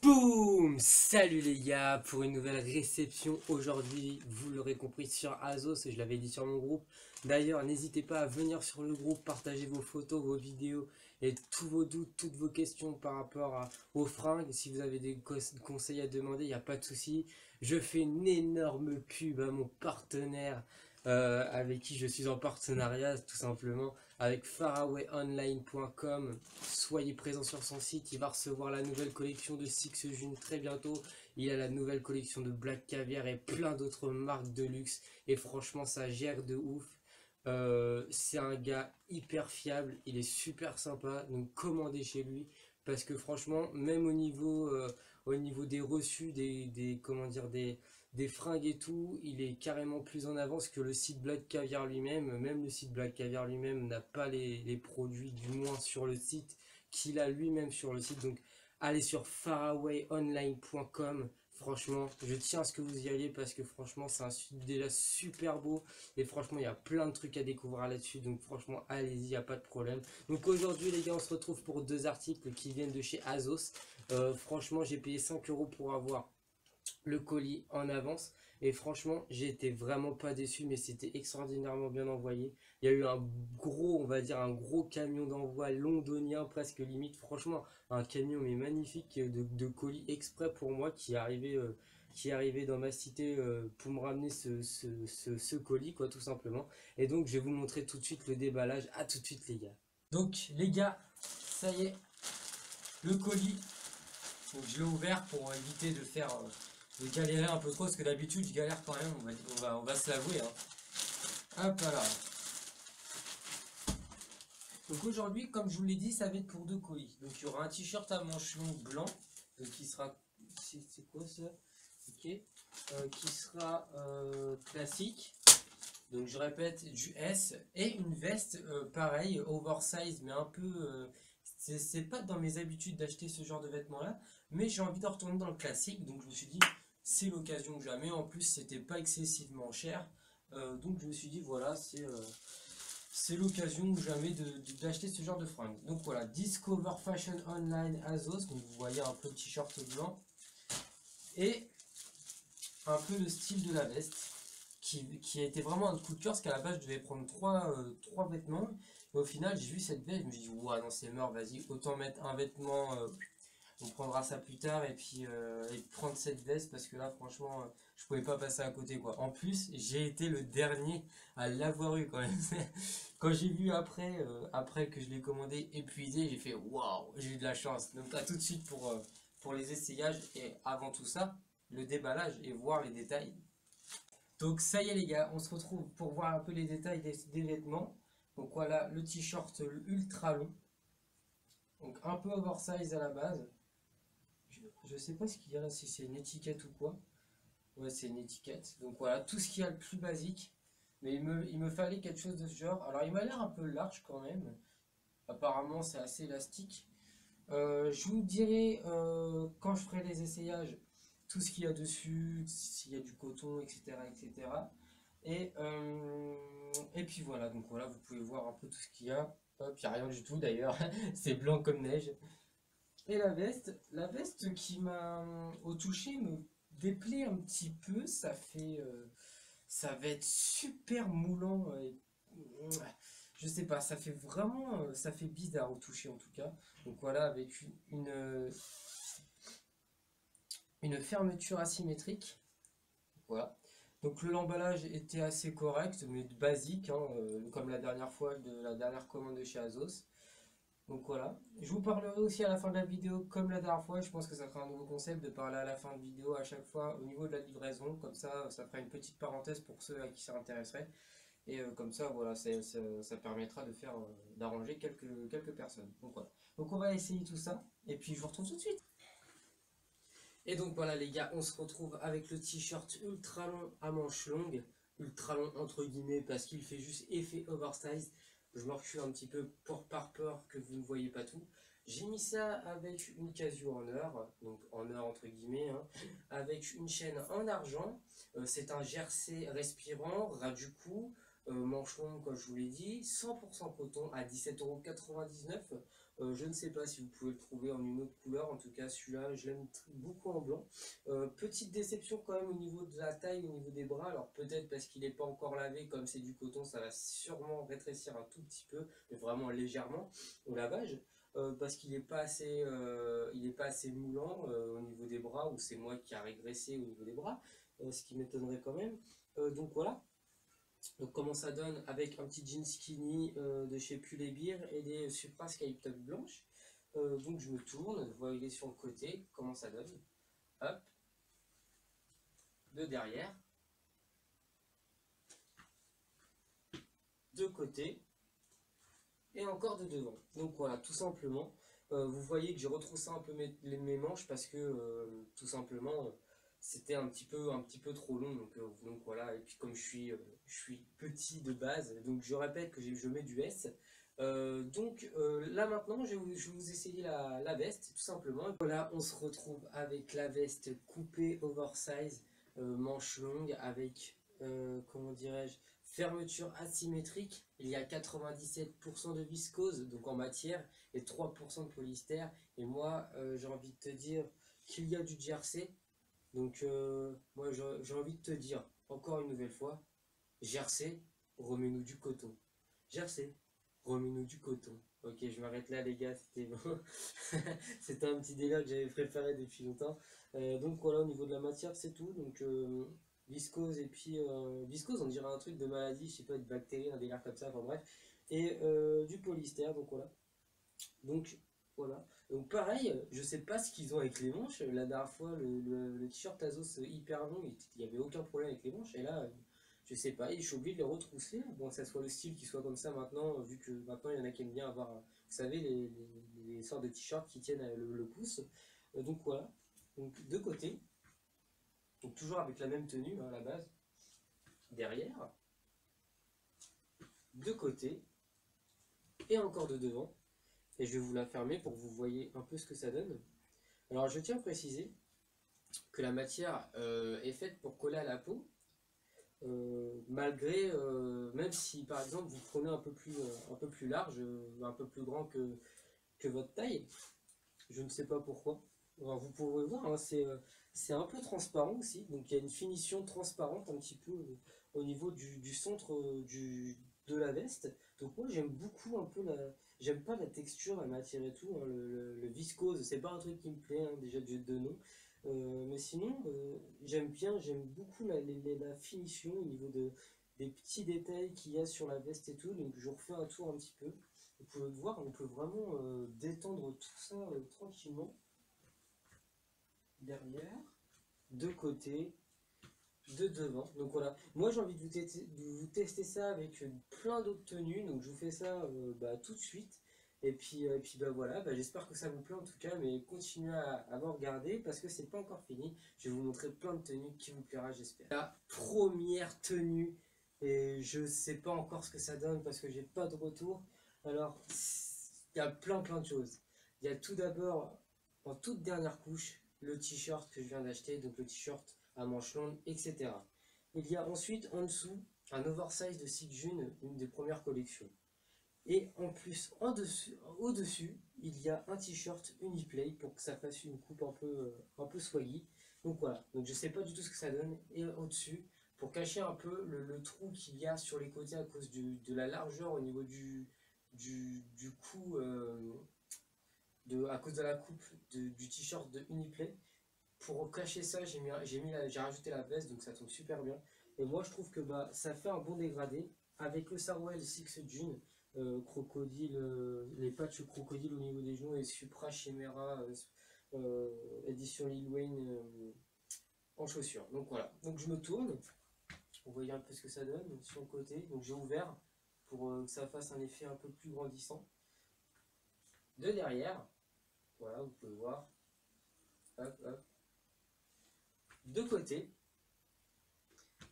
Boum! Salut les gars pour une nouvelle réception aujourd'hui, vous l'aurez compris sur Azos, je l'avais dit sur mon groupe. D'ailleurs, n'hésitez pas à venir sur le groupe, partager vos photos, vos vidéos et tous vos doutes, toutes vos questions par rapport aux fringues. Si vous avez des conseils à demander, il n'y a pas de souci. Je fais une énorme pub à mon partenaire avec qui je suis en partenariat tout simplement avec farawayonline.com. Soyez présents sur son site, il va recevoir la nouvelle collection de Six June très bientôt. Il a la nouvelle collection de Black Caviar et plein d'autres marques de luxe. Et franchement, ça gère de ouf. C'est un gars hyper fiable, il est super sympa, donc commandez chez lui. Parce que franchement, même au niveau des reçus, comment dire, des fringues et tout, il est carrément plus en avance que le site Black Caviar lui-même. Même le site Black Caviar lui-même n'a pas les produits, du moins sur le site, qu'il a lui-même sur le site. Donc allez sur farawayonline.com. Franchement, je tiens à ce que vous y alliez parce que franchement, c'est un site déjà super beau. Et franchement, il y a plein de trucs à découvrir là-dessus. Donc franchement, allez-y, il n'y a pas de problème. Donc aujourd'hui, les gars, on se retrouve pour deux articles qui viennent de chez Azos. Franchement, j'ai payé 5 euros pour avoir le colis en avance et franchement j'ai été vraiment pas déçu, mais c'était extraordinairement bien envoyé. Il y a eu un gros, on va dire un gros camion d'envoi londonien presque limite, franchement un camion mais magnifique de colis exprès pour moi qui est arrivé dans ma cité pour me ramener ce colis quoi tout simplement. Et donc je vais vous montrer tout de suite le déballage. À tout de suite les gars. Donc les gars, ça y est, le colis. Donc je l'ai ouvert pour éviter de faire de galérer un peu trop, parce que d'habitude je galère quand même, on va se l'avouer. Hein. Hop là. Donc aujourd'hui, comme je vous l'ai dit, ça va être pour deux colis. Donc il y aura un t-shirt à manches longues blanc, donc qui sera. C'est quoi ça? Ok. Qui sera classique. Donc je répète, du S. Et une veste, pareil, oversize, mais un peu. C'est pas dans mes habitudes d'acheter ce genre de vêtements-là, mais j'ai envie de retourner dans le classique, donc je me suis dit, c'est l'occasion que jamais. En plus, c'était pas excessivement cher, donc je me suis dit, voilà, c'est l'occasion ou jamais d'acheter ce genre de fringues. Donc voilà, Discover Fashion Online Azos, donc vous voyez un peu le t-shirt blanc, et un peu le style de la veste, qui a été vraiment un coup de cœur, parce qu'à la base je devais prendre trois vêtements, et au final j'ai vu cette veste, je me suis dit, ouah non c'est mort, vas-y, autant mettre un vêtement, on prendra ça plus tard, et prendre cette veste, parce que là franchement, je pouvais pas passer à côté quoi. En plus, j'ai été le dernier à l'avoir eu quand même. Quand j'ai vu après que je l'ai commandé épuisé, j'ai fait waouh, j'ai eu de la chance. Donc à tout de suite pour les essayages, et avant tout ça, le déballage et voir les détails. Donc ça y est les gars, on se retrouve pour voir un peu les détails des vêtements. Donc voilà, le t-shirt ultra long, donc un peu oversize à la base. Je sais pas ce qu'il y a là, si c'est une étiquette ou quoi. Ouais, c'est une étiquette. Donc voilà, tout ce qu'il y a le plus basique. Mais il me fallait quelque chose de ce genre. Alors il m'a l'air un peu large quand même. Apparemment c'est assez élastique. Je vous dirai quand je ferai les essayages tout ce qu'il y a dessus, s'il y a du coton, etc. etc. Et puis voilà, donc voilà, vous pouvez voir un peu tout ce qu'il y a. Hop, il n'y a rien du tout d'ailleurs, c'est blanc comme neige. Et la veste qui m'a au toucher me déplaît un petit peu, ça va être super moulant. Je sais pas, ça fait vraiment, ça fait bizarre au toucher en tout cas. Donc voilà, avec une fermeture asymétrique. Voilà. Donc l'emballage était assez correct, mais basique, hein, comme la dernière fois de la dernière commande de chez Azos. Donc voilà. Je vous parlerai aussi à la fin de la vidéo, comme la dernière fois. Je pense que ça fera un nouveau concept de parler à la fin de vidéo à chaque fois au niveau de la livraison. Comme ça fera une petite parenthèse pour ceux à qui ça intéresserait. Et comme ça, voilà, ça permettra de faire, d'arranger quelques personnes. Donc voilà. Donc on va essayer tout ça. Et puis je vous retrouve tout de suite. Et donc voilà les gars, on se retrouve avec le t-shirt ultra long à manches longues, ultra long entre guillemets parce qu'il fait juste effet oversize. Je me recule un petit peu par peur que vous ne voyez pas tout. J'ai mis ça avec une casio en or, donc en or entre guillemets, hein, avec une chaîne en argent. C'est un jersey respirant, ras du cou, manche longue comme je vous l'ai dit, 100% coton à 17,99 €. Je ne sais pas si vous pouvez le trouver en une autre couleur, en tout cas celui-là je l'aime beaucoup en blanc. Petite déception quand même au niveau de la taille, au niveau des bras, alors peut-être parce qu'il n'est pas encore lavé, comme c'est du coton ça va sûrement rétrécir un tout petit peu, mais vraiment légèrement au lavage. Parce qu'il n'est pas assez, il est pas assez moulant au niveau des bras, ou c'est moi qui a régressé au niveau des bras, ce qui m'étonnerait quand même. Donc voilà. Donc comment ça donne avec un petit jean skinny de chez Pull&Bear et des Supra Skytop blanches. Donc je me tourne, vous voyez sur le côté comment ça donne. Hop, de derrière, de côté et encore de devant. Donc voilà, tout simplement. Vous voyez que j'ai retroussé un peu mes manches parce que tout simplement c'était un petit peu trop long. Donc voilà, et puis comme je suis petit de base, donc je répète que je mets du S. Là maintenant, je vais vous essayer la veste, tout simplement. Voilà, on se retrouve avec la veste coupée oversize, manche longue, avec, comment dirais-je, fermeture asymétrique. Il y a 97% de viscose, donc en matière, et 3% de polyester. Et moi, j'ai envie de te dire qu'il y a du jersey. Donc, moi, j'ai envie de te dire, encore une nouvelle fois, jersey, remets-nous du coton. Jersey, remets-nous du coton. Ok, je m'arrête là, les gars, c'était bon. C'était un petit délire que j'avais préparé depuis longtemps. Donc voilà, au niveau de la matière, c'est tout. Donc viscose, et puis viscose, on dirait un truc de maladie, je sais pas, de bactéries, un délire comme ça, enfin bref. Et du polyester, donc voilà. Donc voilà. Donc pareil, je sais pas ce qu'ils ont avec les manches. La dernière fois, le t-shirt Azos hyper long, il n'y avait aucun problème avec les manches. Et là, je sais pas, et je suis obligé de les retrousser. Bon, que ça soit le style qui soit comme ça maintenant, vu que maintenant il y en a qui aiment bien avoir, vous savez, les sortes de t-shirts qui tiennent le pouce. Donc voilà. Donc de côté, donc toujours avec la même tenue hein, à la base. Derrière, de côté, et encore de devant. Et je vais vous la fermer pour que vous voyez un peu ce que ça donne. Alors je tiens à préciser que la matière est faite pour coller à la peau, malgré, même si par exemple vous prenez un peu plus large, un peu plus grand que votre taille, je ne sais pas pourquoi. Alors, vous pourrez voir, hein, c'est un peu transparent aussi, donc il y a une finition transparente un petit peu au niveau du centre de la veste. Donc moi j'aime beaucoup un peu j'aime pas la texture, la matière et tout, hein, le viscose, c'est pas un truc qui me plaît, hein, déjà de nom. Mais sinon, j'aime beaucoup la finition au niveau des petits détails qu'il y a sur la veste et tout, donc je refais un tour un petit peu. Vous pouvez le voir, on peut vraiment détendre tout ça tranquillement. Derrière, de côté, de devant. Donc voilà, moi j'ai envie de vous tester ça avec plein d'autres tenues, donc je vous fais ça tout de suite. Et puis bah voilà, j'espère que ça vous plaît en tout cas, mais continuez à me regarder parce que c'est pas encore fini. Je vais vous montrer plein de tenues qui vous plaira, j'espère. La première tenue, et je sais pas encore ce que ça donne parce que j'ai pas de retour. Alors, il y a plein de choses. Il y a tout d'abord, en toute dernière couche, le t-shirt que je viens d'acheter, donc le t-shirt à manches longues, etc. Il y a ensuite en dessous un oversize de Sigjun, une des premières collections. Et en plus, au-dessus, il y a un t-shirt Uniplay pour que ça fasse une coupe un peu swaggy. Donc voilà, donc je sais pas du tout ce que ça donne. Et au-dessus, pour cacher un peu le trou qu'il y a sur les côtés à cause de la largeur au niveau du cou, à cause de la coupe du t-shirt de Uniplay. Pour cacher ça, j'ai rajouté la veste, donc ça tombe super bien. Et moi, je trouve que ça fait un bon dégradé avec le Sarwell Six Jean, crocodile, les patchs crocodile au niveau des genoux et Supra Chimera édition Lil Wayne en chaussures. Donc voilà. Donc je me tourne. Vous voyez un peu ce que ça donne sur le côté. Donc j'ai ouvert pour que ça fasse un effet un peu plus grandissant. De derrière, voilà, vous pouvez voir. Hop, hop. De côté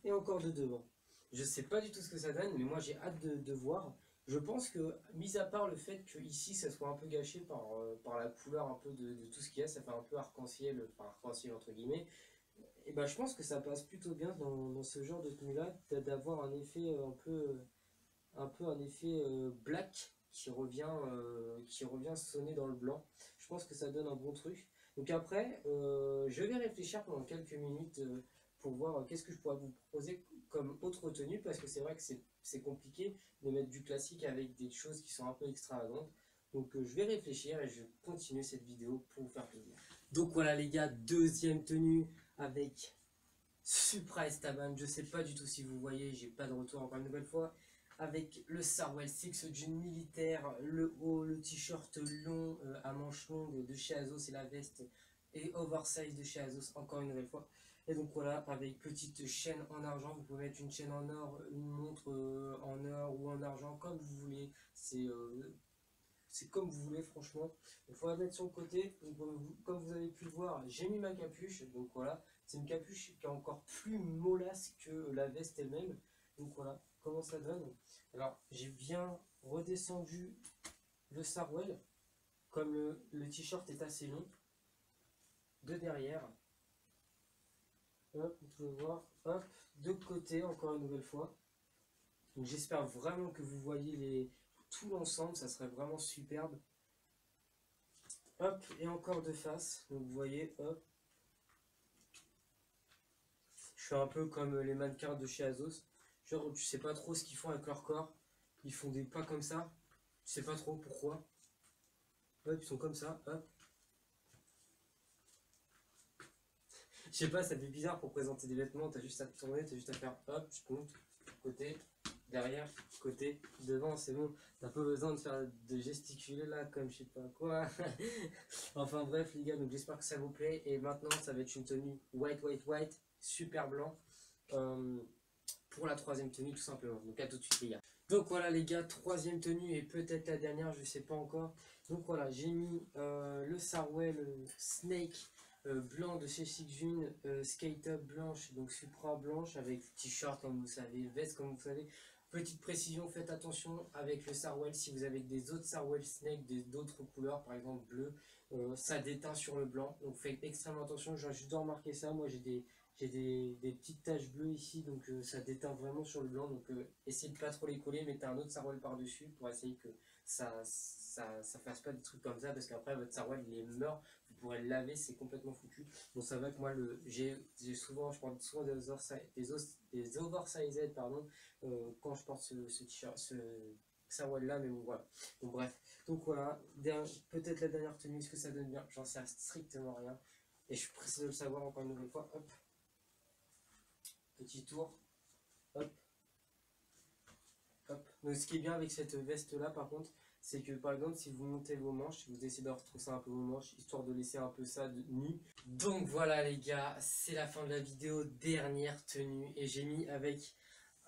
et encore de devant. Je sais pas du tout ce que ça donne, mais moi j'ai hâte de voir. Je pense que, mis à part le fait que ici ça soit un peu gâché par la couleur un peu de tout ce qu'il y a, ça fait un peu arc-en-ciel, enfin arc-en-ciel entre guillemets, et je pense que ça passe plutôt bien dans ce genre de tenue là, d'avoir un effet un peu un effet black qui revient sonner dans le blanc. Je pense que ça donne un bon truc. Donc après, je vais réfléchir pendant quelques minutes pour voir qu'est-ce que je pourrais vous proposer comme autre tenue, parce que c'est vrai que c'est compliqué de mettre du classique avec des choses qui sont un peu extravagantes. Donc je vais réfléchir et je vais continuer cette vidéo pour vous faire plaisir. Donc voilà les gars, deuxième tenue avec Supra Estaban. Je sais pas du tout si vous voyez, j'ai pas de retour encore une nouvelle fois. Avec le Sarwell Six Jean militaire, le haut, le t-shirt long à manches longues de chez Azos et la veste et oversize de chez Azos encore une nouvelle fois. Et donc voilà, avec petite chaîne en argent, vous pouvez mettre une chaîne en or, une montre en or ou en argent comme vous voulez. C'est comme vous voulez franchement. Il faut la mettre sur le côté. Donc, comme vous avez pu le voir, j'ai mis ma capuche. Donc voilà, c'est une capuche qui est encore plus mollasse que la veste elle-même. Donc voilà, comment ça donne. Alors j'ai bien redescendu le Sarwell. Comme le t-shirt est assez long. De derrière. Hop, vous pouvez voir. Hop, de côté encore une nouvelle fois. Donc j'espère vraiment que vous voyez tout l'ensemble, ça serait vraiment superbe. Hop, et encore de face, donc vous voyez, hop. Je fais un peu comme les mannequins de chez Azos. Genre, tu sais pas trop ce qu'ils font avec leur corps. Ils font des pas comme ça. Tu sais pas trop pourquoi. Hop, ils sont comme ça, hop. Je sais pas, ça fait bizarre pour présenter des vêtements. T'as juste à tourner, t'as juste à faire hop, je compte, côté, derrière, côté, devant, c'est bon. T'as pas besoin de gesticuler là comme je sais pas quoi. Enfin bref les gars, donc j'espère que ça vous plaît. Et maintenant ça va être une tenue white, super blanc. Pour la troisième tenue tout simplement. Donc à tout de suite les gars. Donc voilà les gars, troisième tenue et peut-être la dernière, je sais pas encore. Donc voilà, j'ai mis le Sarwell Snake blanc de chez Sixjun, skate up blanche, donc Supra blanche avec t-shirt comme vous savez, veste comme vous savez. Petite précision, faites attention avec le Sarwell, si vous avez des autres Sarwell Snake d'autres couleurs, par exemple bleu, ça déteint sur le blanc, donc faites extrêmement attention. Je dois remarquer ça, moi j'ai des petites taches bleues ici, donc ça déteint vraiment sur le blanc, donc essayez de pas trop les coller, mettez un autre Sarwell par dessus pour essayer que ça fasse pas des trucs comme ça, parce qu'après votre Sarwell il est mort, vous pourrez le laver, c'est complètement foutu. Bon ça va que moi j'ai souvent, je porte souvent des oversized pardon, quand je porte ce t-shirt, ce Sarwell là, mais bon voilà. Donc bref, donc voilà, peut-être la dernière tenue, est-ce que ça donne bien, j'en sais strictement rien. Et je suis pressé de le savoir encore une nouvelle fois. Hop. Petit tour. Hop. Hop. Donc ce qui est bien avec cette veste là par contre, c'est que par exemple si vous montez vos manches, vous essayez de retrousser un peu vos manches, histoire de laisser un peu ça nu. Donc voilà les gars, c'est la fin de la vidéo, dernière tenue. Et j'ai mis avec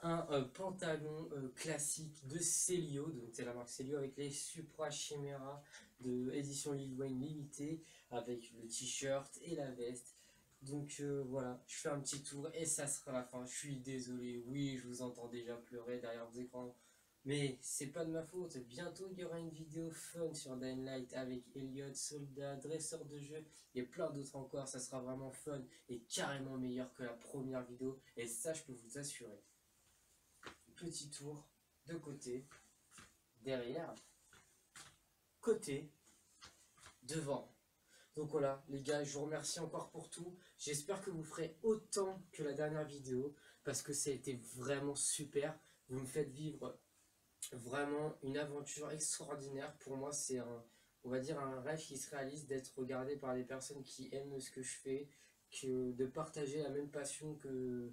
un pantalon classique de Celio, donc c'est la marque Celio avec les Supra Chimera de édition Lil Wayne limitée, avec le t-shirt et la veste. Donc voilà, je fais un petit tour et ça sera la fin. Je suis désolé, oui, je vous entends déjà pleurer derrière vos écrans, mais c'est pas de ma faute. Bientôt il y aura une vidéo fun sur Dying Light avec Elliot, Soldat, dresseur de jeu et plein d'autres encore. Ça sera vraiment fun et carrément meilleur que la première vidéo, et ça je peux vous assurer. Petit tour de côté, derrière, côté, devant. Donc voilà les gars, je vous remercie encore pour tout. J'espère que vous ferez autant que la dernière vidéo, parce que ça a été vraiment super. Vous me faites vivre vraiment une aventure extraordinaire. Pour moi c'est on va dire un rêve qui se réalise, d'être regardé par des personnes qui aiment ce que je fais, de partager la même passion que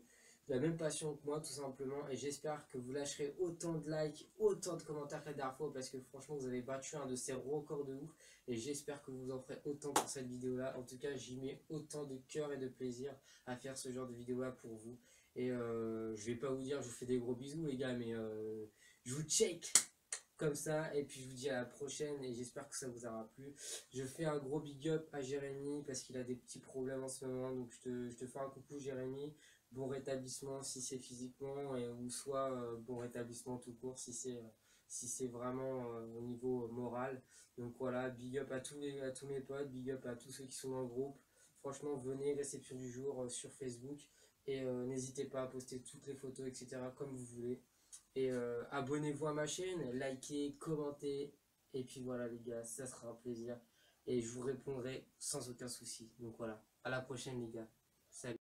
moi tout simplement. Et j'espère que vous lâcherez autant de likes, autant de commentaires que la dernière fois, parce que franchement vous avez battu un de ces records de ouf. Et j'espère que vous en ferez autant pour cette vidéo là. En tout cas j'y mets autant de cœur et de plaisir à faire ce genre de vidéo là pour vous. Et je vais pas vous dire je vous fais des gros bisous les gars, mais je vous check comme ça, et puis je vous dis à la prochaine, et j'espère que ça vous aura plu. Je fais un gros big up à Jérémy parce qu'il a des petits problèmes en ce moment, donc je te fais un coucou Jérémy. Bon rétablissement si c'est physiquement, ou soit bon rétablissement tout court si c'est vraiment au niveau moral. Donc voilà, big up à tous mes potes, big up à tous ceux qui sont dans le groupe. Franchement venez, réception du jour sur Facebook, et n'hésitez pas à poster toutes les photos etc comme vous voulez. Et abonnez-vous à ma chaîne, likez, commentez. Et puis voilà les gars, ça sera un plaisir. Et je vous répondrai sans aucun souci. Donc voilà, à la prochaine les gars. Salut.